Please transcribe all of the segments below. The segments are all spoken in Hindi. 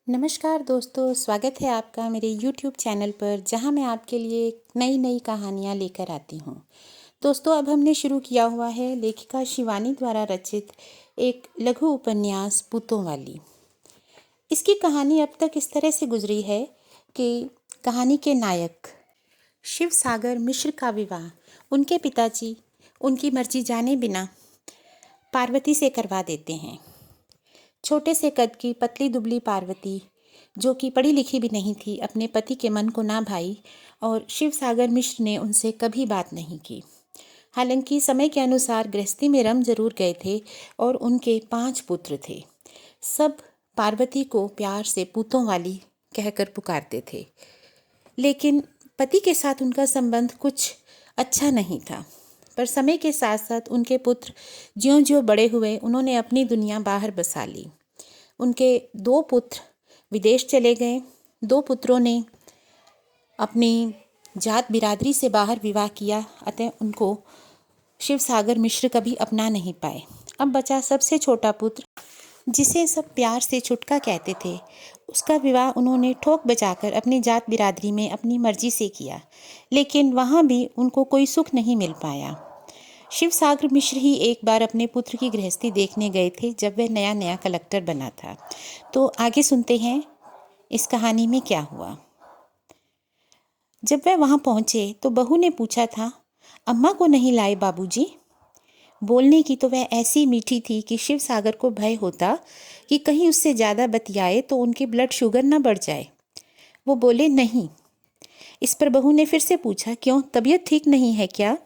नमस्कार दोस्तों, स्वागत है आपका मेरे YouTube चैनल पर जहां मैं आपके लिए नई नई कहानियां लेकर आती हूं। दोस्तों, अब हमने शुरू किया हुआ है लेखिका शिवानी द्वारा रचित एक लघु उपन्यास पूतों वाली। इसकी कहानी अब तक इस तरह से गुजरी है कि कहानी के नायक शिव सागर मिश्र का विवाह उनके पिताजी उनकी मर्जी जाने बिना पार्वती से करवा देते हैं। छोटे से कद की पतली दुबली पार्वती, जो कि पढ़ी लिखी भी नहीं थी, अपने पति के मन को ना भाई और शिव सागर मिश्र ने उनसे कभी बात नहीं की। हालांकि समय के अनुसार गृहस्थी में रम जरूर गए थे और उनके 5 पुत्र थे। सब पार्वती को प्यार से पूतों वाली कहकर पुकारते थे, लेकिन पति के साथ उनका संबंध कुछ अच्छा नहीं था। पर समय के साथ साथ उनके पुत्र ज्यों-ज्यों बड़े हुए, उन्होंने अपनी दुनिया बाहर बसा ली। उनके 2 पुत्र विदेश चले गए। 2 पुत्रों ने अपनी जात बिरादरी से बाहर विवाह किया, अतः उनको शिव सागर मिश्र कभी अपना नहीं पाए। अब बचा सबसे छोटा पुत्र, जिसे सब प्यार से छुटका कहते थे। उसका विवाह उन्होंने ठोक बजाकर अपनी जात बिरादरी में अपनी मर्जी से किया, लेकिन वहाँ भी उनको कोई सुख नहीं मिल पाया। शिव सागर मिश्र ही एक बार अपने पुत्र की गृहस्थी देखने गए थे जब वह नया नया कलेक्टर बना था। तो आगे सुनते हैं इस कहानी में क्या हुआ। जब वह वहाँ पहुँचे तो बहू ने पूछा था, अम्मा को नहीं लाए बाबूजी? बोलने की तो वह ऐसी मीठी थी कि शिव सागर को भय होता कि कहीं उससे ज़्यादा बतियाए तो उनकी ब्लड शुगर न बढ़ जाए। वो बोले नहीं। इस पर बहू ने फिर से पूछा, क्यों, तबीयत ठीक नहीं है क्या?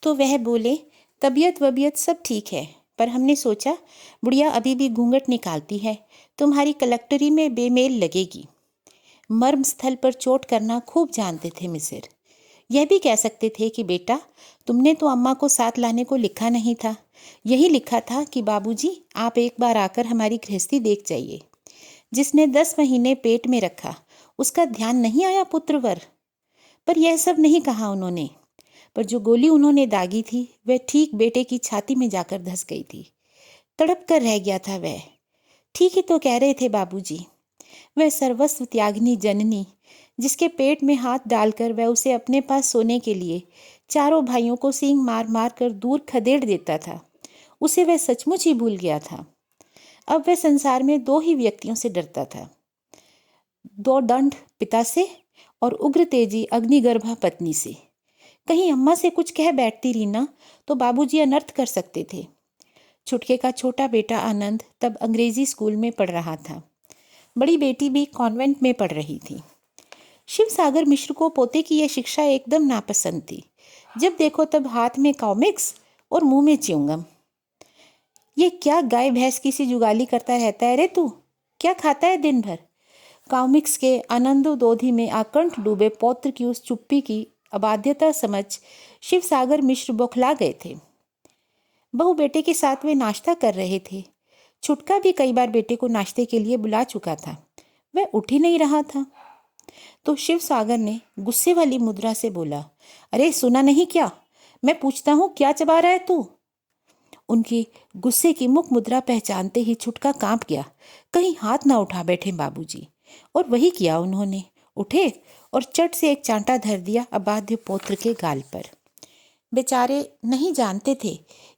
तो वह बोले, तबीयत वबीयत सब ठीक है, पर हमने सोचा बुढ़िया अभी भी घूंघट निकालती है, तुम्हारी कलेक्टरी में बेमेल लगेगी। मर्म स्थल पर चोट करना खूब जानते थे मिसिर। यह भी कह सकते थे कि बेटा, तुमने तो अम्मा को साथ लाने को लिखा नहीं था। यही लिखा था कि बाबूजी आप एक बार आकर हमारी गृहस्थी देख जाइए। जिसने 10 महीने पेट में रखा उसका ध्यान नहीं आया पुत्रवर। पर यह सब नहीं कहा उन्होंने। पर जो गोली उन्होंने दागी थी वह ठीक बेटे की छाती में जाकर धंस गई थी। तड़प कर रह गया था वह। ठीक ही तो कह रहे थे बाबूजी। वह सर्वस्व त्यागनी जननी, जिसके पेट में हाथ डालकर वह उसे अपने पास सोने के लिए चारों भाइयों को सींग मार मार कर दूर खदेड़ देता था, उसे वह सचमुच ही भूल गया था। अब वह संसार में 2 ही व्यक्तियों से डरता था, 2 दंड पिता से और उग्र तेजी अग्निगर्भा पत्नी से। कहीं अम्मा से कुछ कह बैठती रीना तो बाबूजी अनर्थ कर सकते थे। छुटके का छोटा बेटा आनंद तब अंग्रेजी स्कूल में पढ़ रहा था। बड़ी बेटी भी कॉन्वेंट में पढ़ रही थी। शिव सागर मिश्र को पोते की यह शिक्षा एकदम नापसंद थी। जब देखो तब हाथ में कॉमिक्स और मुंह में च्युइंगम। ये क्या गाय भैंस की सी जुगाली करता रहता है रे तू? क्या खाता है दिन भर? कॉमिक्स के आनंदोदोधी में आकंठ डूबे पौत्र की उस चुप्पी की अबाध्यता समझ शिव सागर मिश्र बौखला गए थे। बहू बेटे के साथ वे नाश्ता कर रहे थे। छुटका भी कई बार बेटे को नाश्ते के लिए बुला चुका था। वह उठ ही नहीं रहा था। तो शिव सागर ने गुस्से वाली मुद्रा से बोला, अरे सुना नहीं क्या? मैं पूछता हूँ क्या चबा रहा है तू? उनकी गुस्से की मुख मुद्रा पहचानते ही छुटका कांप गया। कहीं हाथ ना उठा बैठे बाबूजी। और वही किया उन्होंने। उठे और चट से एक चांटा धर दिया अबाध्य पौत्र के गाल पर। बेचारे नहीं जानते थे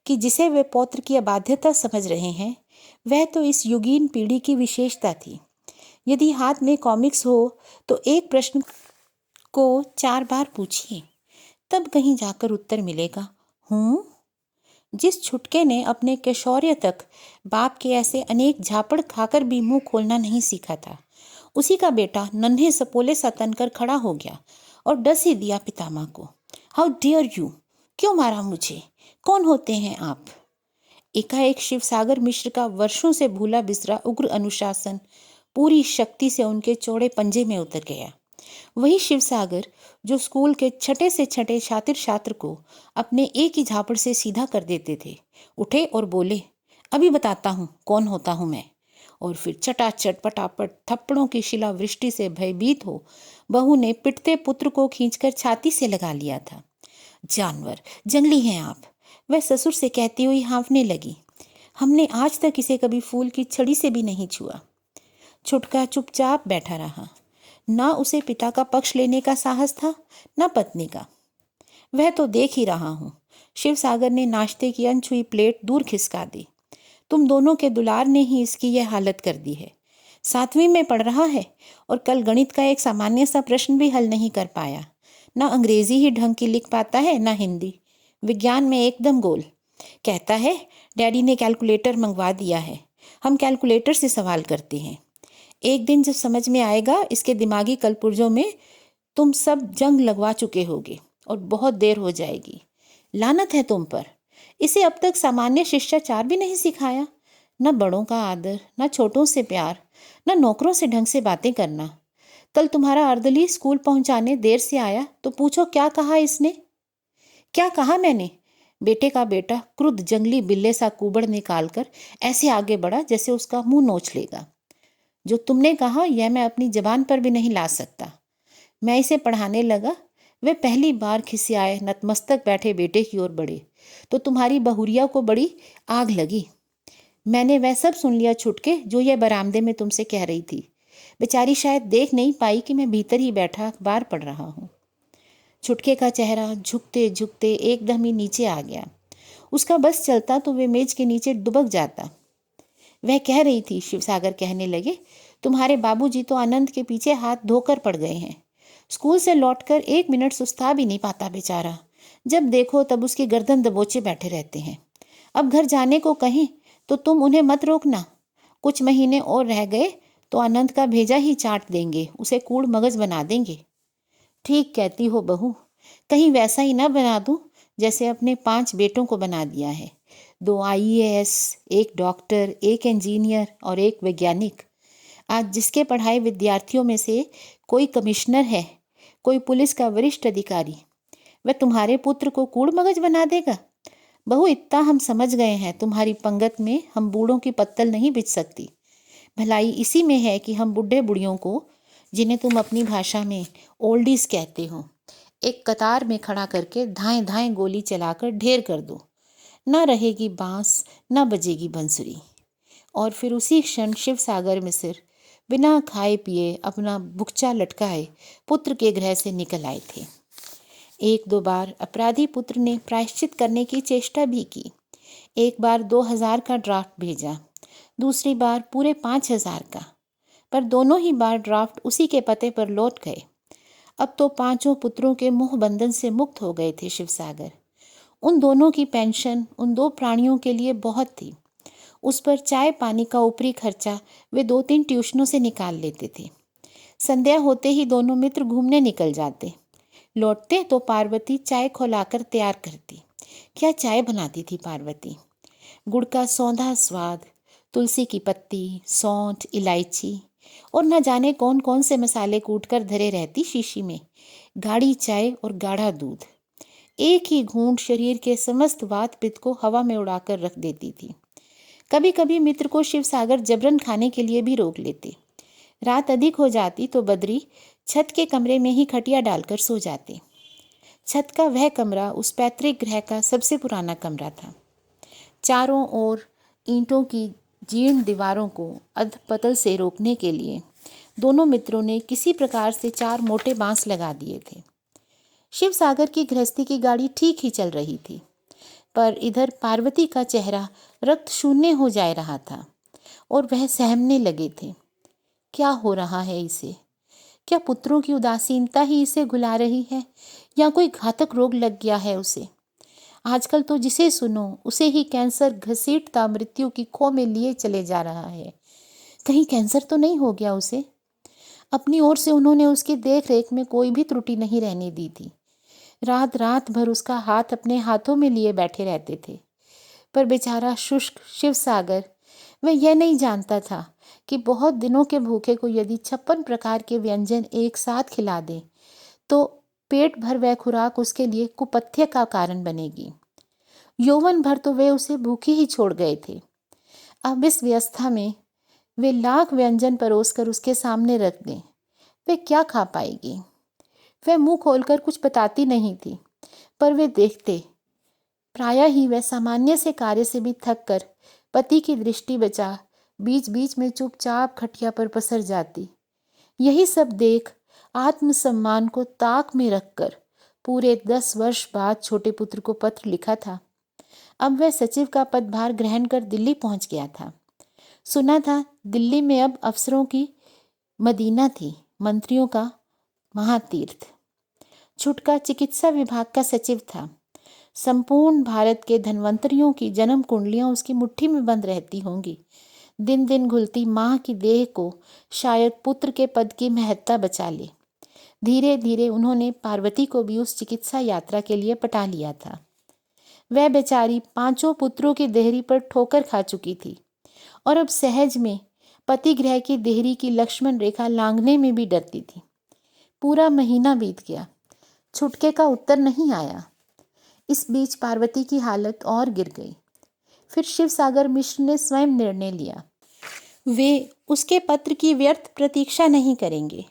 कि जिसे वे पौत्र की अबाध्यता समझ रहे हैं वह तो इस युगीन पीढ़ी की विशेषता थी। यदि हाथ में कॉमिक्स हो तो एक प्रश्न को 4 बार पूछिए, तब कहीं जाकर उत्तर मिलेगा। जिस छुटके ने अपने किशोर्य तक बाप के ऐसे अनेक झापड़ खाकर भी मुंह खोलना नहीं सीखा था, उसी का बेटा नन्हे सपोले सा तनकर खड़ा हो गया और डस ही दिया पितामह को। How dear you! क्यों मारा मुझे? कौन होते हैं आप? एकाएक शिव सागर मिश्र का वर्षों से भूला बिसरा उग्र अनुशासन पूरी शक्ति से उनके चौड़े पंजे में उतर गया। वही शिव सागर जो स्कूल के छठे से छठे शातिर छात्र को अपने एक ही झापड़ से सीधा कर देते थे, उठे और बोले, अभी बताता हूँ कौन होता हूँ मैं। और फिर चटाचट पटापट थप्पड़ों की शिलावृष्टि से भयभीत हो बहू ने पिटते पुत्र को खींचकर छाती से लगा लिया था। जानवर, जंगली हैं आप, वह ससुर से कहती हुई हाँफने लगी। हमने आज तक इसे कभी फूल की छड़ी से भी नहीं छुआ। छुटका चुपचाप बैठा रहा। ना उसे पिता का पक्ष लेने का साहस था, ना पत्नी का। वह तो देख ही रहा हूँ। शिवसागर ने नाश्ते की अनछुई प्लेट दूर खिसका दी। तुम दोनों के दुलार ने ही इसकी यह हालत कर दी है। 7वीं में पढ़ रहा है और कल गणित का एक सामान्य सा प्रश्न भी हल नहीं कर पाया। ना अंग्रेजी ही ढंग की लिख पाता है, ना हिंदी। विज्ञान में एकदम गोल। कहता है डैडी ने कैलकुलेटर मंगवा दिया है, हम कैलकुलेटर से सवाल करते हैं। एक दिन जब समझ में आएगा इसके दिमागी कलपुर्जों में, तुम सब जंग लगवा चुके होगे और बहुत देर हो जाएगी। लानत है तुम पर। इसे अब तक सामान्य शिष्टाचार भी नहीं सिखाया। न बड़ों का आदर, न छोटों से प्यार, न नौकरों से ढंग से बातें करना। कल तुम्हारा अर्दली स्कूल पहुंचाने देर से आया तो पूछो क्या कहा इसने। क्या कहा मैंने? बेटे का बेटा क्रुद्ध जंगली बिल्ले सा कुबड़ निकालकर ऐसे आगे बढ़ा जैसे उसका मुंह नोच लेगा। जो तुमने कहा यह मैं अपनी जबान पर भी नहीं ला सकता। मैं इसे पढ़ाने लगा, वे पहली बार खिसियाए नतमस्तक बैठे बेटे की ओर बढ़े तो तुम्हारी बहुरिया को बड़ी आग लगी। मैंने वह सब सुन लिया छुटके जो यह बरामदे में तुमसे कह रही थी। बेचारी शायद देख नहीं पाई कि मैं भीतर ही बैठा अखबार पढ़ रहा हूँ। छुटके का चेहरा झुकते झुकते एकदम ही नीचे आ गया। उसका बस चलता तो वे मेज के नीचे दुबक जाता। वह कह रही थी, शिवसागर कहने लगे, तुम्हारे बाबूजी तो आनंद के पीछे हाथ धोकर पड़ गए हैं। स्कूल से लौटकर 1 मिनट सुस्ता भी नहीं पाता बेचारा। जब देखो तब उसकी गर्दन दबोचे बैठे रहते हैं। अब घर जाने को कहें तो तुम उन्हें मत रोकना। कुछ महीने और रह गए तो आनंद का भेजा ही चाट देंगे, उसे कूड़ मगज बना देंगे। ठीक कहती हो बहू, कहीं वैसा ही ना बना दूं जैसे अपने 5 बेटों को बना दिया है। 2 IAS, 1 डॉक्टर, 1 इंजीनियर और 1 वैज्ञानिक। आज जिसके पढ़ाए विद्यार्थियों में से कोई कमिश्नर है, कोई पुलिस का वरिष्ठ अधिकारी, वह तुम्हारे पुत्र को कूड़ मगज बना देगा। बहू, इतना हम समझ गए हैं, तुम्हारी पंगत में हम बूढ़ों की पत्तल नहीं बिछ सकती। भलाई इसी में है कि हम बुढ़े बुढ़ियों को, जिन्हें तुम अपनी भाषा में ओल्डीज कहते हो, एक कतार में खड़ा करके धाएं धाएं गोली चलाकर ढेर कर दो। ना रहेगी बांस, ना बजेगी बंसुरी। और फिर उसी क्षण शिवसागर मिसिर बिना खाए पिए अपना बुकचा लटकाए पुत्र के गृह से निकल आए थे। 1-2 बार अपराधी पुत्र ने प्रायश्चित करने की चेष्टा भी की। एक बार 2000 का ड्राफ्ट भेजा, दूसरी बार पूरे 5000 का, पर दोनों ही बार ड्राफ्ट उसी के पते पर लौट गए। अब तो 5 पुत्रों के मुंह बंधन से मुक्त हो गए थे शिवसागर। उन दोनों की पेंशन उन 2 प्राणियों के लिए बहुत थी। उस पर चाय पानी का ऊपरी खर्चा वे 2-3 ट्यूशनों से निकाल लेते थे। संध्या होते ही दोनों मित्र घूमने निकल जाते। लौटते तो पार्वती चाय खौलाकर तैयार करती। क्या चाय बनाती थी पार्वती! गुड़ का सौंधा स्वाद, तुलसी की पत्ती, सौंठ, इलायची और न जाने कौन कौन से मसाले कूटकर धरे रहती शीशी में। गाढ़ी चाय और गाढ़ा दूध। एक ही घूंट शरीर के समस्त वात पित्त को हवा में उड़ाकर रख देती थी। कभी कभी मित्र को शिवसागर जबरन खाने के लिए भी रोक लेते। रात अधिक हो जाती तो बद्री छत के कमरे में ही खटिया डालकर सो जाते। छत का वह कमरा उस पैतृक गृह का सबसे पुराना कमरा था। चारों ओर ईंटों की जीर्ण दीवारों को अधपतल से रोकने के लिए दोनों मित्रों ने किसी प्रकार से 4 मोटे बांस लगा दिए थे। शिवसागर की गृहस्थी की गाड़ी ठीक ही चल रही थी, पर इधर पार्वती का चेहरा रक्त शून्य हो जा रहा था और वह सहमने लगे थे। क्या हो रहा है इसे? क्या पुत्रों की उदासीनता ही इसे घुला रही है, या कोई घातक रोग लग गया है उसे? आजकल तो जिसे सुनो उसे ही कैंसर घसीटता मृत्यु की खो में लिए चले जा रहा है। कहीं कैंसर तो नहीं हो गया उसे? अपनी ओर से उन्होंने उसकी देख रेख में कोई भी त्रुटि नहीं रहने दी थी। रात रात भर उसका हाथ अपने हाथों में लिए बैठे रहते थे। पर बेचारा शुष्क शिवसागर, वह यह नहीं जानता था कि बहुत दिनों के भूखे को यदि 56 प्रकार के व्यंजन एक साथ खिला दें तो पेट भर वह खुराक उसके लिए कुपथ्य का कारण बनेगी। यौवन भर तो वे उसे भूखी ही छोड़ गए थे। अब इस व्यवस्था में वे लाख व्यंजन परोसकर उसके सामने रख दें, वे क्या खा पाएगी? वह मुंह खोलकर कुछ बताती नहीं थी, पर वे देखते। प्रायः ही वह सामान्य से कार्य से भी थक कर पति की दृष्टि बचा बीच बीच में चुपचाप खटिया पर पसर जाती। यही सब देख आत्मसम्मान को ताक में रखकर पूरे 10 वर्ष बाद छोटे पुत्र को पत्र लिखा था। अब वह सचिव का पदभार ग्रहण कर दिल्ली पहुंच गया था। सुना था दिल्ली में अब अफसरों की मदीना थी, मंत्रियों का महातीर्थ। छुटका चिकित्सा विभाग का सचिव था। संपूर्ण भारत के धन्वंतरियों की जन्म कुंडलियां उसकी मुट्ठी में बंद रहती होंगी। दिन दिन घुलती माँ की देह को शायद पुत्र के पद की महत्ता बचा ले। धीरे धीरे उन्होंने पार्वती को भी उस चिकित्सा यात्रा के लिए पटा लिया था। वह बेचारी 5 पुत्रों की देहरी पर ठोकर खा चुकी थी और अब सहज में पति गृह की देहरी की लक्ष्मण रेखा लांघने में भी डरती थी। पूरा महीना बीत गया, छुटके का उत्तर नहीं आया। इस बीच पार्वती की हालत और गिर गई। फिर शिवसागर मिश्र ने स्वयं निर्णय लिया। वे उसके पत्र की व्यर्थ प्रतीक्षा नहीं करेंगे,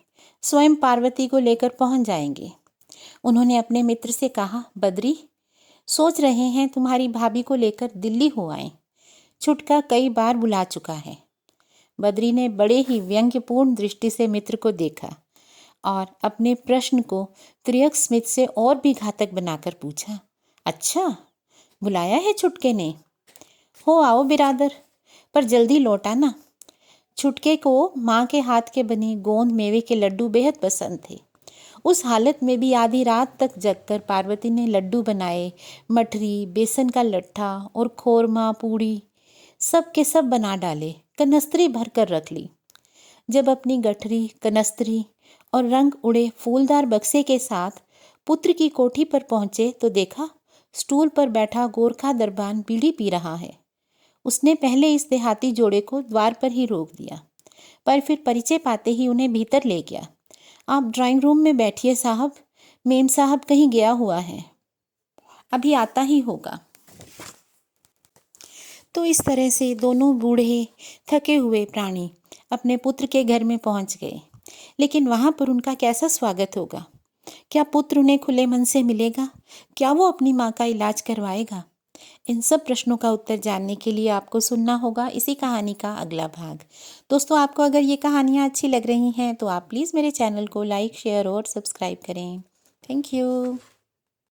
स्वयं पार्वती को लेकर पहुंच जाएंगे। उन्होंने अपने मित्र से कहा, बद्री, सोच रहे हैं तुम्हारी भाभी को लेकर दिल्ली हो आए। छुटका कई बार बुला चुका है। बद्री ने बड़े ही व्यंग्यपूर्ण दृष्टि से मित्र को देखा और अपने प्रश्न को त्रियक स्मित से और भी घातक बनाकर पूछा, अच्छा, बुलाया है छुटके ने? हो आओ बिरादर, पर जल्दी लौट आना। छुटके को माँ के हाथ के बने गोंद मेवे के लड्डू बेहद पसंद थे। उस हालत में भी आधी रात तक जगकर पार्वती ने लड्डू बनाए। मठरी, बेसन का लट्ठा और खोरमा, पूड़ी सब के सब बना डाले, कनस्त्री भर कर रख ली। जब अपनी गठरी, कनस्त्री और रंग उड़े फूलदार बक्से के साथ पुत्र की कोठी पर पहुंचे तो देखा स्टूल पर बैठा गोरखा दरबान बीड़ी पी रहा है। उसने पहले इस देहाती जोड़े को द्वार पर ही रोक दिया, पर फिर परिचय पाते ही उन्हें भीतर ले गया। आप ड्राइंग रूम में बैठिए साहब, मेम साहब कहीं गया हुआ है, अभी आता ही होगा। तो इस तरह से दोनों बूढ़े थके हुए प्राणी अपने पुत्र के घर में पहुंच गए। लेकिन वहां पर उनका कैसा स्वागत होगा? क्या पुत्र उन्हें खुले मन से मिलेगा? क्या वो अपनी माँ का इलाज करवाएगा? इन सब प्रश्नों का उत्तर जानने के लिए आपको सुनना होगा इसी कहानी का अगला भाग। दोस्तों, आपको अगर ये कहानियाँ अच्छी लग रही हैं तो आप प्लीज़ मेरे चैनल को लाइक, शेयर और सब्सक्राइब करें। Thank you.